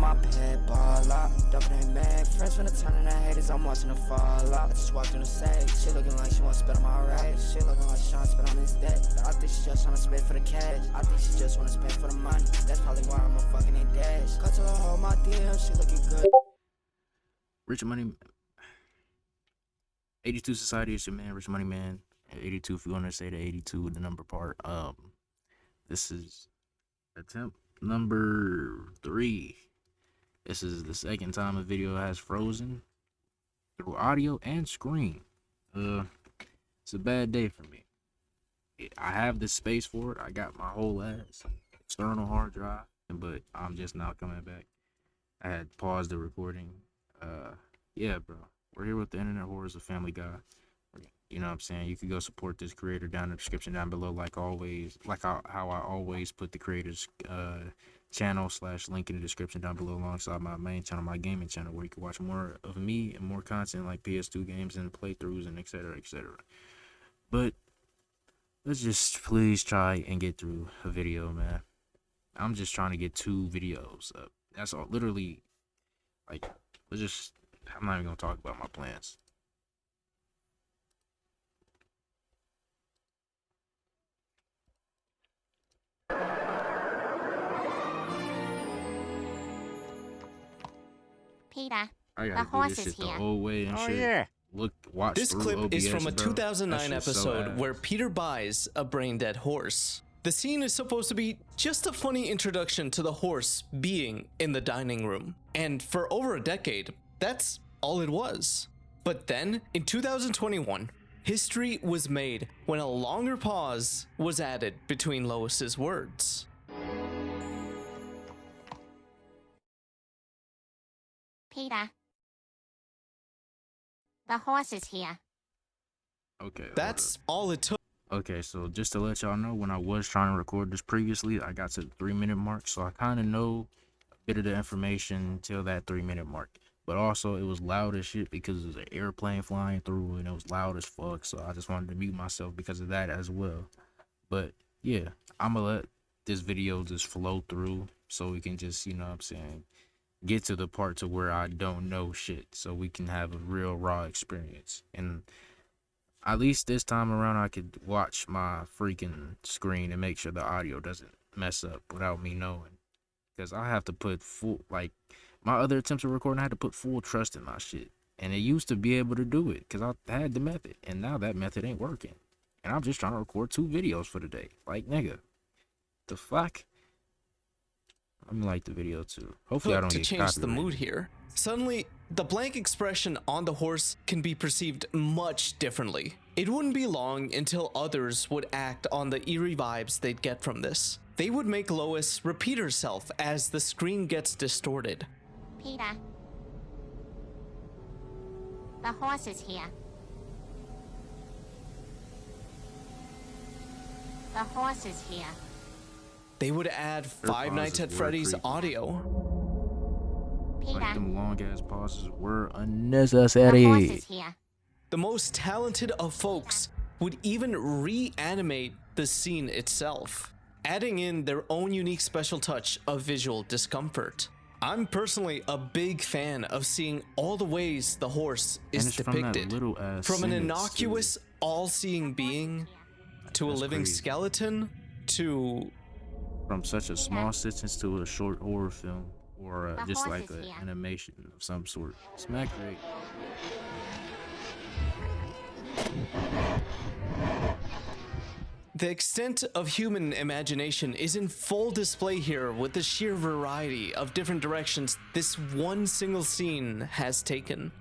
my pet ball up. Dumping in bag, friends finna turn into haters, I'm watching her fall up. I just walked in the safe, she looking like she wanna spit on my race. She looking like she tryna spit on this debt. I think she just tryna spit for the cash. I think she just wanna spend for the money. That's probably why I'm a fucking in dash. Cut to her hold my DM, she looking good. Rich Money 82 Society is your man, Rich Money Man. 82 if you want to say the 82 with the number part. This is attempt number 3. This is the second time a video has frozen through audio and screen. It's a bad day for me. I have the space for it. I got my whole ass external hard drive, but I'm just not coming back. I had paused the recording. Yeah, bro. We're here with the Internet Horrors of Family Guy. You know what I'm saying? You can go support this creator down in the description down below, like always. Like how I always put the creator's channel / link in the description down below alongside my main channel, my gaming channel, where you can watch more of me and more content like PS2 games and playthroughs and etc. etc. But let's just please try and get through a video, man. I'm just trying to get 2 videos up. That's all. Literally, like, I'm not even gonna talk about my plans. Peter, the horse is here. The old way and shit. Yeah. Watch This clip OBS, is from a bro. 2009 That shit's episode so where ass. Peter buys a brain-dead horse. The scene is supposed to be just a funny introduction to the horse being in the dining room. And for over a decade, that's all it was. But then, in 2021, history was made when a longer pause was added between Lois's words. Peter, the horse is here. Okay. hold That's up. all it took. Okay, so just to let y'all know, when I was trying to record this previously, I got to the 3-minute mark, so I kind of know a bit of the information till that 3-minute mark. But also, it was loud as shit because there's an airplane flying through, and it was loud as fuck, so I just wanted to mute myself because of that as well. But yeah, I'm gonna let this video just flow through so we can just, you know what I'm saying, get to the part to where I don't know shit, so we can have a real raw experience. And at least this time around, I could watch my freaking screen and make sure the audio doesn't mess up without me knowing. Because I have to put full, like, my other attempts of recording, I had to put full trust in my shit. And it used to be able to do it because I had the method. And now that method ain't working. And I'm just trying to record 2 videos for the day. Like, nigga, the fuck? Let me like the video too. Hopefully I don't To get change the copyrighted. mood here. Suddenly, the blank expression on the horse can be perceived much differently. It wouldn't be long until others would act on the eerie vibes they'd get from this. They would make Lois repeat herself as the screen gets distorted. Peter, the horse is here. The horse is here. They would add Five Nights at pauses were Freddy's creepy. audio. Peter, Like, them long ass pauses were the horse unnecessary. is here. The most talented of folks would even reanimate the scene itself, adding in their own unique special touch of visual discomfort. I'm personally a big fan of seeing all the ways the horse is And it's from that depicted. little ass From an sentence, innocuous, all-seeing being, to a That's living crazy. skeleton, to... From such a small sentence to a short horror film, or The just horse like is an here. animation of some sort. Smack rate. The extent of human imagination is in full display here with the sheer variety of different directions this one single scene has taken.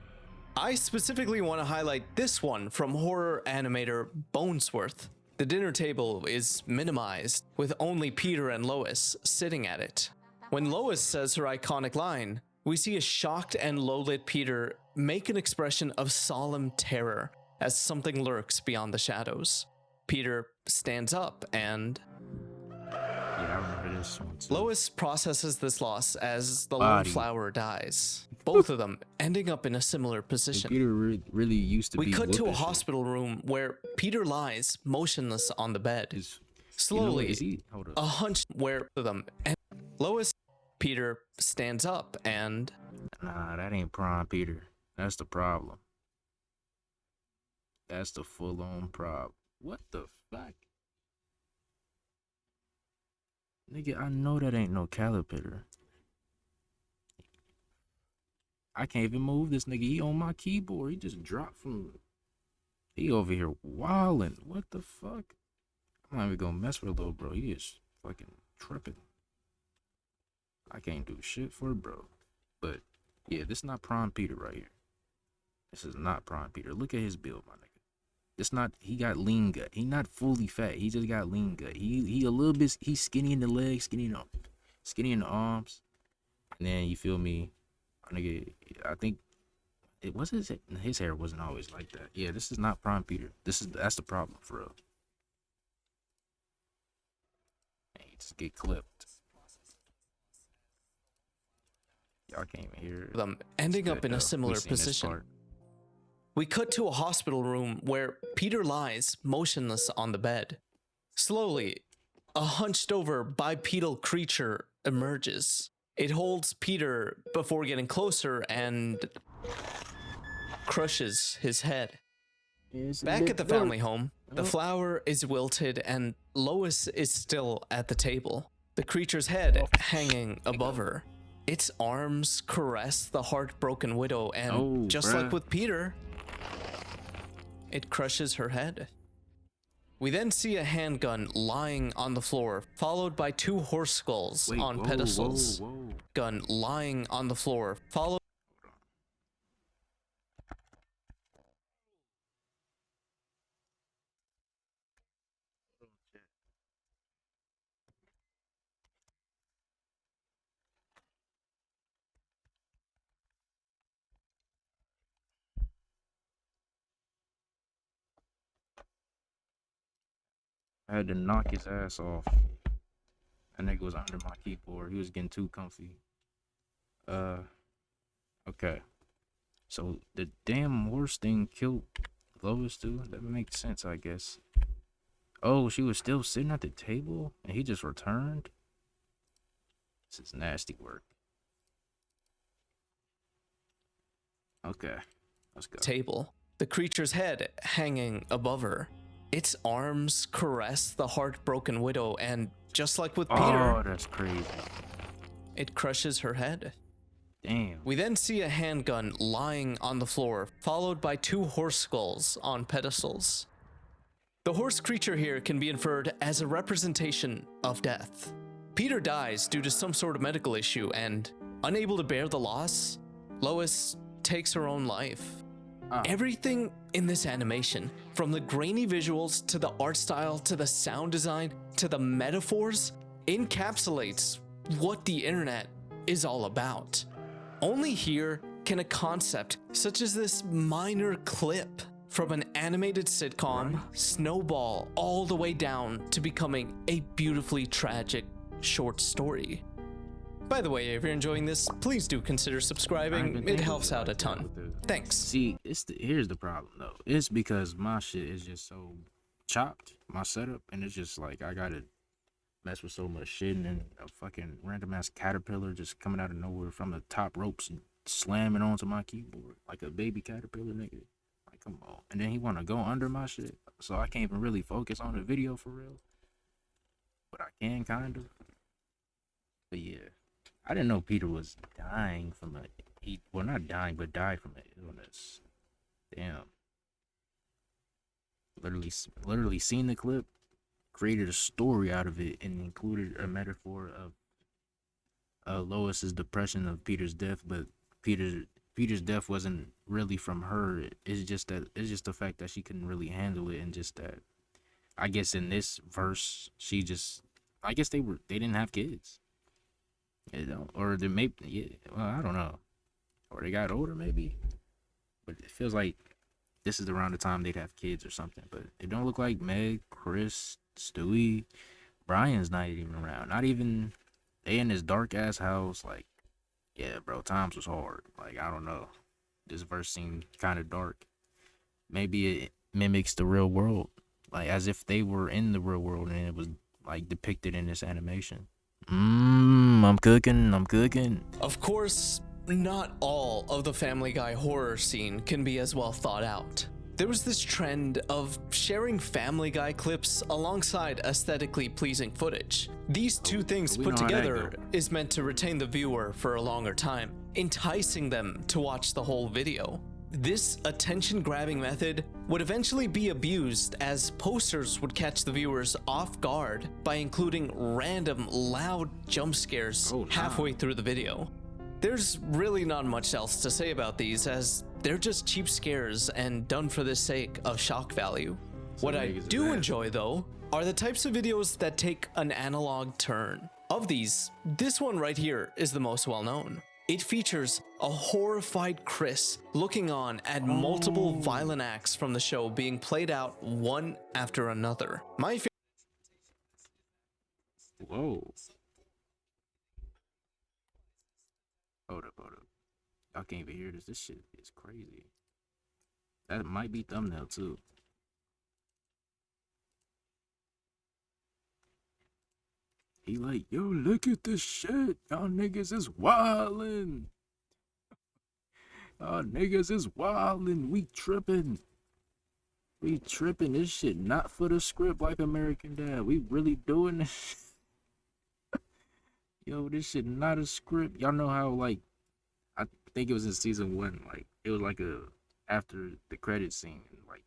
I specifically want to highlight this one from horror animator Bonesworth. The dinner table is minimized, with only Peter and Lois sitting at it. When Lois says her iconic line, we see a shocked and low-lit Peter make an expression of solemn terror as something lurks beyond the shadows. Peter stands up and... Yeah, I remember this one too. Lois processes this loss as the lone Body. flower dies, both of them ending up in a similar position. Peter really used to We be cut to a whooping shit. hospital room where Peter lies motionless on the bed. His- Slowly, is he? Hold up. a hunch where them and Lois Peter stands up and Nah, that ain't prime Peter. That's the problem. That's the full-on problem. What the fuck? Nigga, I know that ain't no caterpillar. I can't even move this nigga. He on my keyboard. He just dropped from... He over here wildin'. What the fuck? I'm not even gonna mess with a little bro. He is fucking tripping. I can't do shit for bro. But, yeah, this is not prime Peter right here. This is not prime Peter. Look at his build, my nigga. It's not, he got lean gut. He not fully fat. He just got lean gut. He a little bit, he's skinny in the legs, skinny in the arms. And then, you feel me? Nigga, I think it was his hair wasn't always like that. Yeah, this is not prime Peter. That's the problem for real. He just get clipped. Y'all can't even hear them ending up in a similar position. We cut to a hospital room where Peter lies motionless on the bed. Slowly, a hunched over bipedal creature emerges. It holds Peter before getting closer and crushes his head. Back at the family home, the flower is wilted and Lois is still at the table, the creature's head hanging above her. Its arms caress the heartbroken widow and just like with Peter, it crushes her head. We then see a handgun lying on the floor, followed by two horse skulls on pedestals. Gun lying on the floor, followed. I had to knock his ass off. That nigga was under my keyboard. He was getting too comfy. Okay. So the damn horse thing killed Lois too? That makes sense, I guess. Oh, she was still sitting at the table and he just returned? This is nasty work. Okay. Let's go. Table. The creature's head hanging above her. Its arms caress the heartbroken widow, and just like with Peter, oh, that's crazy. It crushes her head. Damn. We then see a handgun lying on the floor, followed by two horse skulls on pedestals. The horse creature here can be inferred as a representation of death. Peter dies due to some sort of medical issue, and unable to bear the loss, Lois takes her own life. Everything in this animation, from the grainy visuals to the art style to the sound design to the metaphors, encapsulates what the internet is all about. Only here can a concept such as this minor clip from an animated sitcom snowball all the way down to becoming a beautifully tragic short story. By the way, if you're enjoying this, please do consider subscribing. It helps out a ton. Thanks. See, here's the problem though. It's because my shit is just so chopped, my setup, and it's just like I gotta mess with so much shit, and then a fucking random ass caterpillar just coming out of nowhere from the top ropes and slamming onto my keyboard like a baby caterpillar, nigga. Like, come on. And then he wanna go under my shit, so I can't even really focus on the video for real. But I can kind of. But yeah. I didn't know Peter was dying from well, not dying, but died from an illness. Damn. Literally seen the clip, created a story out of it, and included a metaphor of Lois's depression of Peter's death. But Peter's death wasn't really from her. It's just the fact that she couldn't really handle it, and just that. I guess in this verse, I guess they didn't have kids. You know, or they maybe, yeah, well, I don't know, or they got older maybe, but it feels like this is around the time they'd have kids or something. But it don't look like Meg, Chris, Stewie, Brian's not even around. Not even they in this dark ass house. Like, yeah, bro, times was hard. Like, I don't know, this verse seemed kind of dark. Maybe it mimics the real world, like as if they were in the real world and it was like depicted in this animation. I'm cooking. I'm cooking. Of course, not all of the Family Guy horror scene can be as well thought out. There was this trend of sharing Family Guy clips alongside aesthetically pleasing footage. These two things we put know how that together go. is meant to retain the viewer for a longer time, enticing them to watch the whole video. This attention-grabbing method would eventually be abused as posters would catch the viewers off guard by including random loud jump scares Oh, nah. halfway through the video. There's really not much else to say about these, as they're just cheap scares and done for the sake of shock value. What I niggas is do bad. enjoy, though, are the types of videos that take an analog turn. Of these, this one right here is the most well-known. It features a horrified Chris looking on at multiple violent acts from the show being played out one after another. My Whoa. Hold up. Y'all can't even hear this. This shit is crazy. That might be thumbnail too. He like, yo, look at this shit. Y'all niggas is wildin'. Y'all niggas is wildin'. We tripping. This shit not for the script like American Dad. We really doing this. Yo, this shit not a script. Y'all know how, like, I think it was in season 1, like, it was like after the credit scene, like,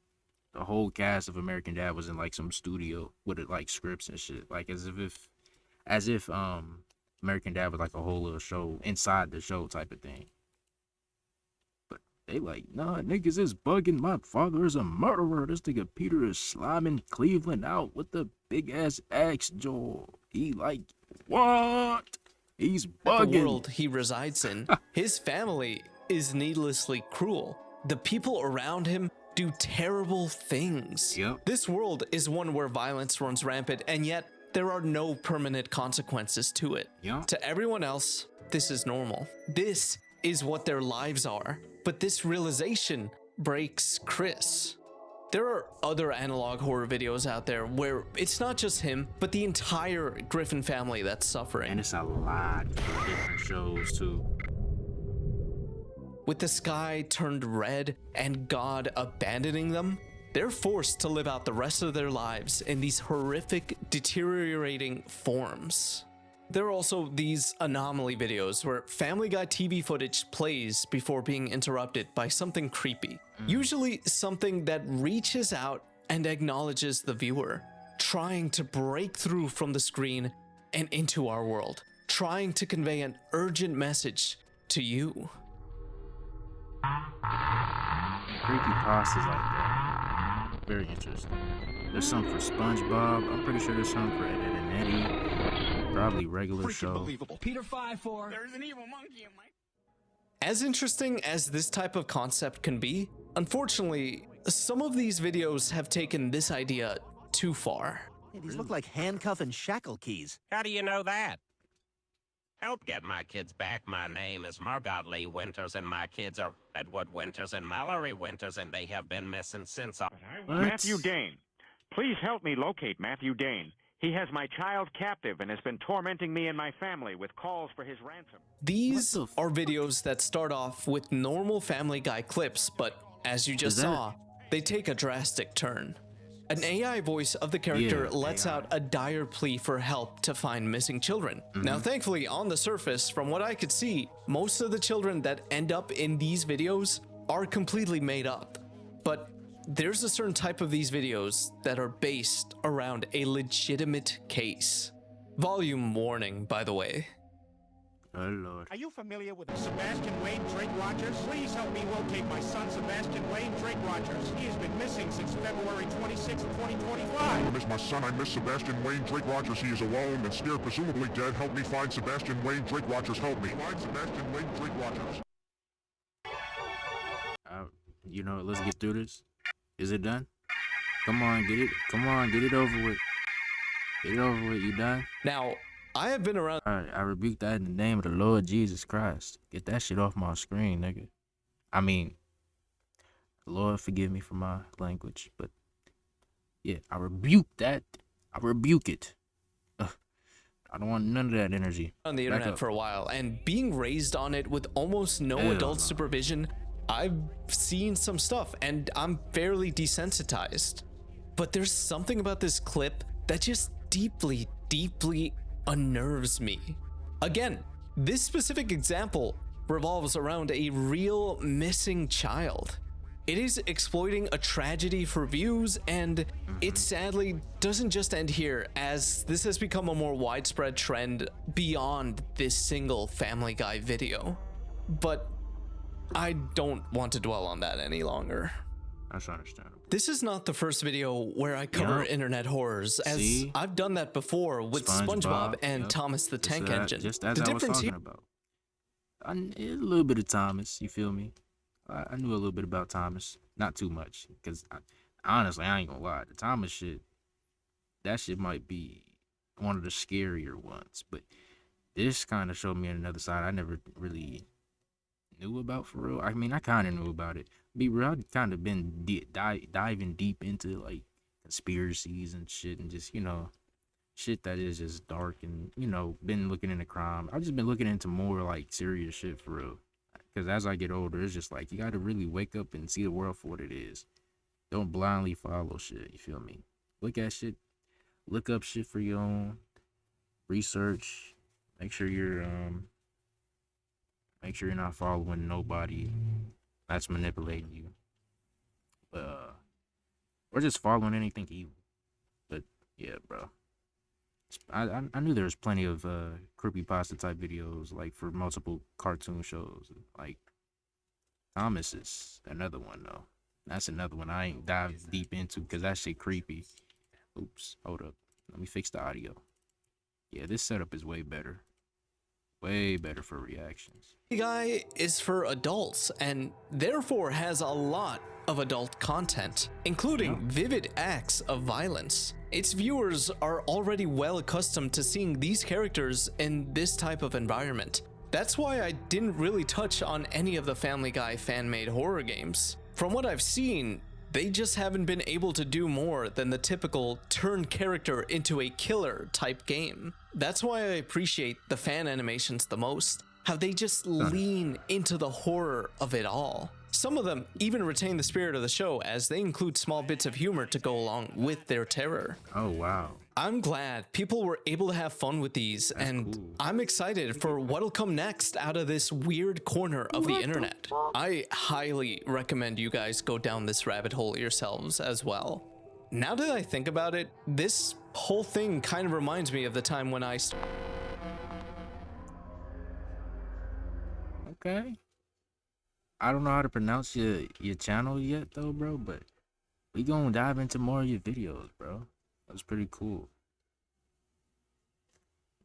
the whole cast of American Dad was in, like, some studio with, like, scripts and shit. Like, as if American Dad was, like, a whole little show inside the show type of thing. But they like, nah, niggas is bugging. My father is a murderer. This nigga Peter is sliming Cleveland out with the big-ass axe jaw. He like, what? He's bugging. The world he resides in, his family is needlessly cruel. The people around him do terrible things. Yep. This world is one where violence runs rampant, and yet there are no permanent consequences to it. Yep. To everyone else, this is normal. This is what their lives are. But this realization breaks Chris. There are other analog horror videos out there where it's not just him, but the entire Griffin family that's suffering. And it's a lot of different shows too. With the sky turned red and God abandoning them, they're forced to live out the rest of their lives in these horrific, deteriorating forms. There are also these anomaly videos where Family Guy TV footage plays before being interrupted by something creepy. Usually something that reaches out and acknowledges the viewer, trying to break through from the screen and into our world, trying to convey an urgent message to you. Creepypastas like that. Very interesting. There's some for SpongeBob. I'm pretty sure there's some for Ed, Edd and Eddie. Probably regular show. Unbelievable. Peter 5-4. There's an evil monkey in my... As interesting as this type of concept can be, unfortunately, some of these videos have taken this idea too far. Hey, these look like handcuff and shackle keys. How do you know that? Help get my kids back. My name is Margot Lee Winters, and my kids are Edward Winters and Mallory Winters, and they have been missing since I... Matthew Dane. Please help me locate Matthew Dane. He has my child captive and has been tormenting me and my family with calls for his ransom. These What the are videos that start off with normal Family Guy clips, but as you just Is that- saw, they take a drastic turn. An AI voice of the character Yeah, lets AI. out a dire plea for help to find missing children. Now, thankfully, on the surface, from what I could see, most of the children that end up in these videos are completely made up. But there's a certain type of these videos that are based around a legitimate case. Volume warning, by the way. Oh Lord. Are you familiar with Sebastian Wayne Drake Rogers? Please help me locate my son, Sebastian Wayne Drake Rogers. He has been missing since February 26, 2025. I miss my son. I miss Sebastian Wayne Drake Rogers. He is alone and scared, presumably dead. Help me find Sebastian Wayne Drake Rogers. Help me. Find Sebastian Wayne Drake Rogers. You know what? Let's get through this. Is it done? Come on, get it. Come on, get it over with. Get it over with. You done? Now, I have been around All right, I rebuke that in the name of the Lord Jesus Christ. Get that shit off my screen, nigga. I mean, Lord forgive me for my language, but yeah, I rebuke that. I rebuke it. I don't want none of that energy. On the Back internet up. for a while, and being raised on it with almost no Hell adult no. supervision, I've seen some stuff and I'm fairly desensitized. But there's something about this clip that just deeply, deeply unnerves me. Again, this specific example revolves around a real missing child. It is exploiting a tragedy for views, and it sadly doesn't just end here, as this has become a more widespread trend beyond this single Family Guy video. But I don't want to dwell on that any longer. That's understandable. This is not the first video where I cover Yep. internet horrors, as See? I've done that before with SpongeBob and yep. Thomas the Tank Engine. Just as The I was difference talking here about. A little bit of Thomas, you feel me? I knew a little bit about Thomas. Not too much. Because honestly, I ain't gonna lie. The Thomas shit, that shit might be one of the scarier ones. But this kind of showed me another side I never really knew about for real. I mean, I kind of knew about it. Be real, I've kind of been diving deep into like conspiracies and shit, and just, you know, shit that is just dark, and, you know, been looking into crime. I've just been looking into more like serious shit for real. Because as I get older, it's just like you got to really wake up and see the world for what it is. Don't blindly follow shit. You feel me? Look at shit. Look up shit for your own research. Make sure you're not following nobody that's manipulating you. Or just following anything evil. But yeah, bro. I knew there was plenty of creepypasta type videos, like for multiple cartoon shows. Like Thomas is another one though. That's another one I ain't dived deep into because that shit creepy. Oops, hold up. Let me fix the audio. Yeah, this setup is way better. Way better for reactions. Guy is for adults and therefore has a lot of adult content, including vivid acts of violence. Its viewers are already well accustomed to seeing these characters in this type of environment. That's why I didn't really touch on any of the Family Guy fan-made horror games. From what I've seen, they just haven't been able to do more than the typical turn character into a killer type game. That's why I appreciate the fan animations the most, how they just lean into the horror of it all. Some of them even retain the spirit of the show, as they include small bits of humor to go along with their terror. Oh, wow. I'm glad people were able to have fun with these, and cool. I'm excited for what'll come next out of this weird corner of the internet. I highly recommend you guys go down this rabbit hole yourselves as well. Now that I think about it, this whole thing kind of reminds me of the time when I Okay. I don't know how to pronounce your channel yet though, bro, but we gonna dive into more of your videos, bro. That's pretty cool.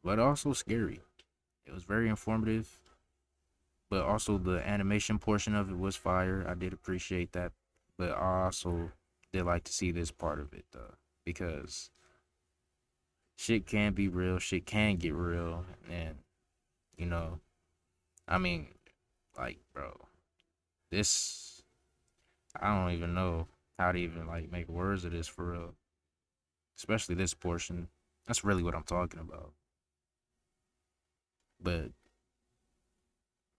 But also scary. It was very informative. But also the animation portion of it was fire. I did appreciate that. But I also did like to see this part of it though. Because shit can be real, shit can get real, and you know, I mean, like, bro, this, I don't even know how to even like make words of this for real. Especially this portion. That's really what I'm talking about. But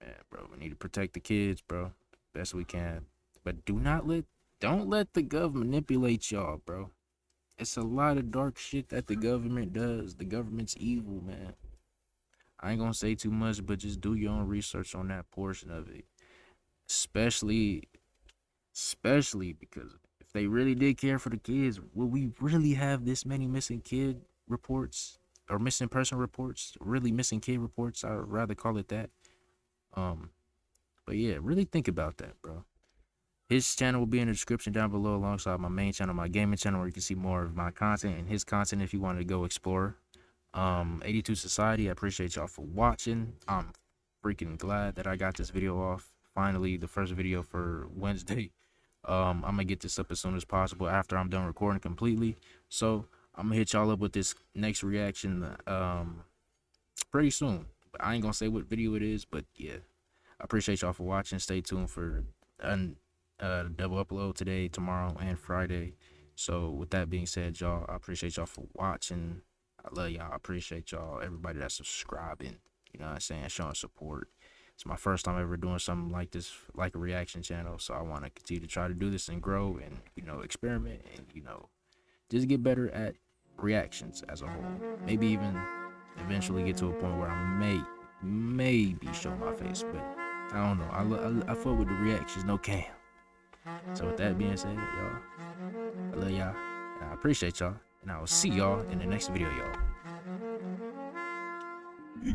man, bro, we need to protect the kids, bro, best we can. But don't let the government manipulate y'all, bro. It's a lot of dark shit that the government does. The government's evil, man. I ain't gonna say too much, but just do your own research on that portion of it. Especially because if they really did care for the kids, would we really have this many missing kid reports or missing person reports? Really missing kid reports, I would rather call it that. But yeah, really think about that, bro. His channel will be in the description down below alongside my main channel, my gaming channel, where you can see more of my content and his content if you want to go explore. 82 Society, I appreciate y'all for watching. I'm freaking glad that I got this video off. Finally, the first video for Wednesday. I'm gonna get this up as soon as possible after I'm done recording completely. So I'm gonna hit y'all up with this next reaction pretty soon. But I ain't gonna say what video it is, but yeah. I appreciate y'all for watching. Stay tuned for double upload today, tomorrow, and Friday. So with that being said, y'all, I appreciate y'all for watching. I love y'all. I appreciate y'all. Everybody that's subscribing. You know what I'm saying? Showing support. It's my first time ever doing something like this, like a reaction channel. So I want to continue to try to do this and grow and, you know, experiment and, you know, just get better at reactions as a whole. Maybe even eventually get to a point where I maybe show my face, but I don't know. I fuck with the reactions, no cam. So with that being said, y'all, I love y'all and I appreciate y'all, and I will see y'all in the next video, y'all. Peace.